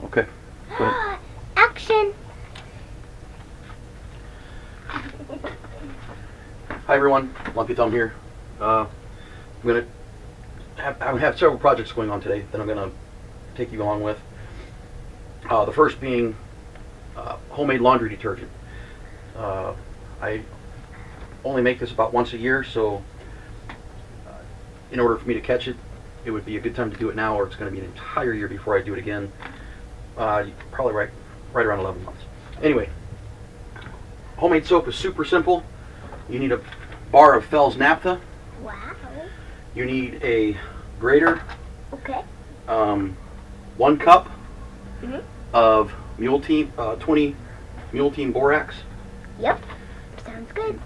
Okay. Go ahead. Action! Hi everyone, Lumpy Thumb here. I'm gonna have several projects going on today that I'm gonna take you along with. The first being homemade laundry detergent. I only make this about once a year, so in order for me to catch it, it would be a good time to do it now, or it's going to be an entire year before I do it again. Probably right around 11 months. Anyway, homemade soap is super simple. You need a bar of Fell's naphtha. Wow. You need a grater. Okay. 1 cup of 20 Mule Team Borax. Yep. Sounds good.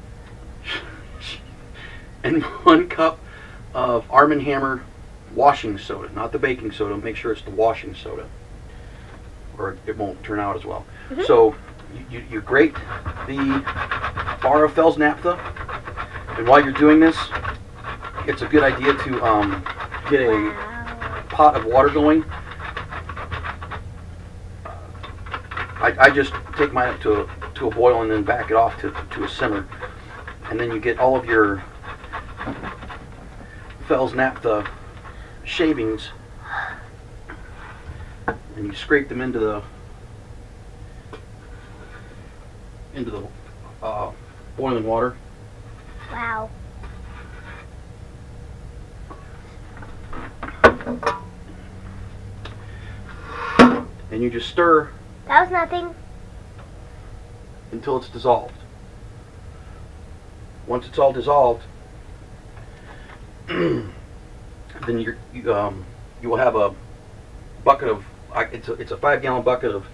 And 1 cup of Arm & Hammer washing soda, not the baking soda. Make sure it's the washing soda, or it won't turn out as well. So you grate the bar of Fell's naphtha, and while you're doing this, it's a good idea to get a pot of water going. I just take mine up to a boil and then back it off to a simmer, and then you get all of your Fell's naphtha shavings, and you scrape them into the boiling water. Wow. And you just stir That was nothing. until it's dissolved. Once it's all dissolved, then you will have a bucket of it's a 5-gallon bucket of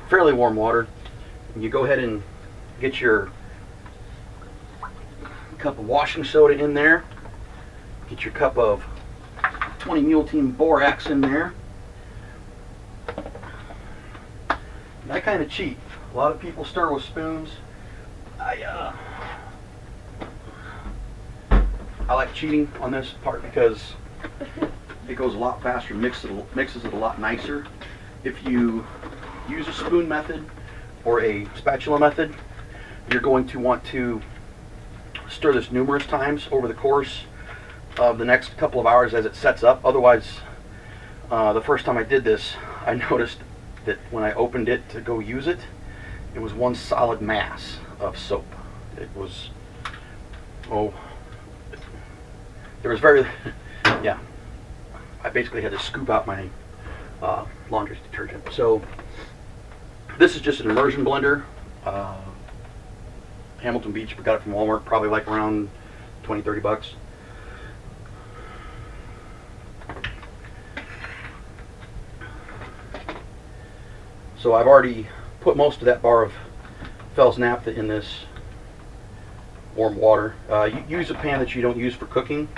fairly warm water. And you go ahead and get your cup of washing soda in there. Get your cup of 20 Mule Team Borax in there. And I kind of cheat. A lot of people stir with spoons. I like cheating on this part because it goes a lot faster, mixes it a lot nicer. If you use a spoon method or a spatula method, you're going to want to stir this numerous times over the course of the next couple of hours as it sets up. Otherwise, the first time I did this, I noticed that when I opened it to go use it, it was one solid mass of soap. It was, there was very, yeah, I basically had to scoop out my laundry detergent. So this is just an immersion blender. Hamilton Beach, we got it from Walmart, probably like around 20-30 bucks. So I've already put most of that bar of Fell's naphtha in this warm water. Use a pan that you don't use for cooking.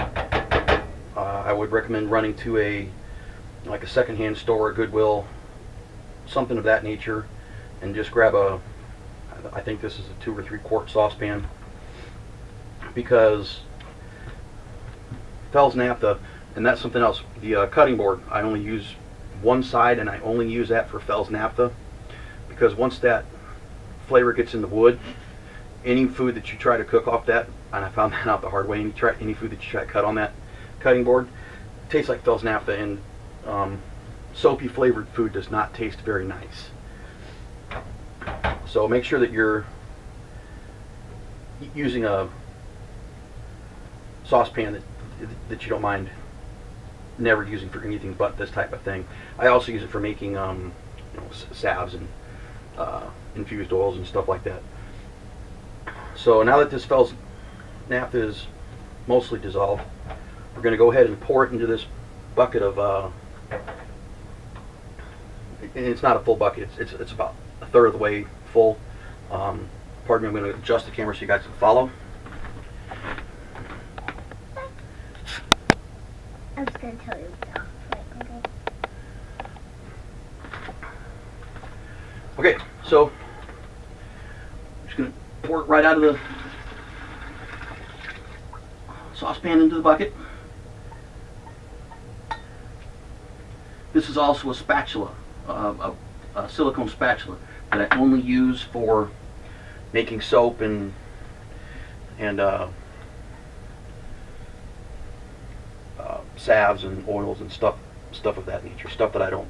I would recommend running to a secondhand store, a Goodwill, something of that nature, and just grab I think this is a 2 or 3 quart saucepan, because Fell's naphtha, and that's something else. The cutting board, I only use one side, and I only use that for Fell's naphtha, because once that flavor gets in the wood, any food that you try to cook off that, and I found that out the hard way, any food that you try to cut on that cutting board tastes like Fell's naphtha, and soapy flavored food does not taste very nice. So make sure that you're using a saucepan that you don't mind never using for anything but this type of thing. I also use it for making salves and infused oils and stuff like that. So now that this Fell's naphtha is mostly dissolved, we're going to go ahead and pour it into this bucket of and it's not a full bucket, it's about a third of the way full. Pardon me, I'm going to adjust the camera so you guys can follow. I was going to tell you that. Okay, so I'm just going to pour it right out of the saucepan into the bucket. This is also a spatula a silicone spatula that I only use for making soap and salves and oils and stuff of that nature. Stuff that I don't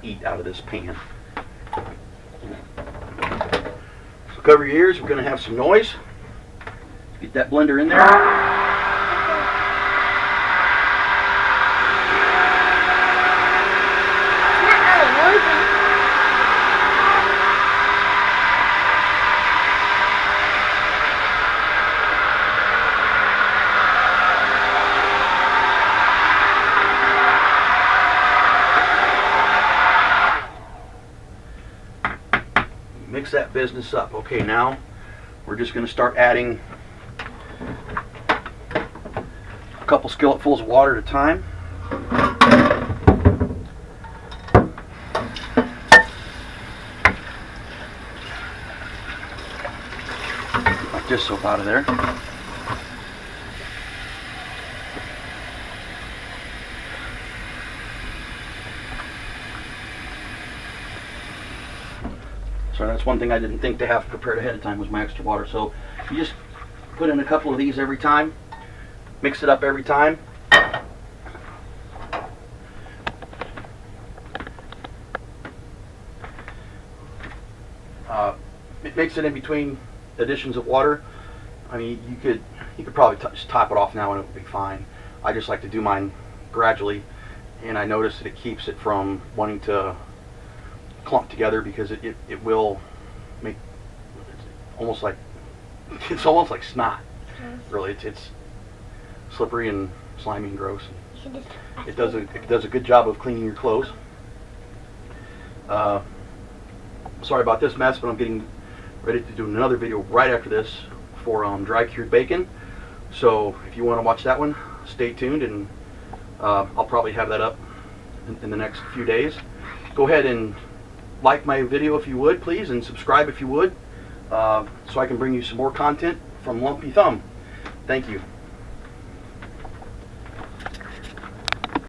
eat out of this pan. So cover your ears. We're going to have some noise. Get that blender in there. Mix that business up. Okay, now we're just going to start adding a couple skilletfuls of water at a time. Like this soap out of there. So that's one thing I didn't think to have prepared ahead of time was my extra water. So you just put in a couple of these every time, mix it up every time. Mix it in between additions of water. I mean, you could probably just top it off now and it would be fine. I just like to do mine gradually, and I notice that it keeps it from wanting to clump together, because it will make almost like it's almost like snot. Really, it's slippery and slimy and gross. It does a good job of cleaning your clothes. Sorry about this mess, but I'm getting ready to do another video right after this for dry cured bacon. So if you want to watch that one, stay tuned, and I'll probably have that up in the next few days. Go ahead and like my video if you would, please, and subscribe if you would, so I can bring you some more content from Lumpy Thumb. Thank you.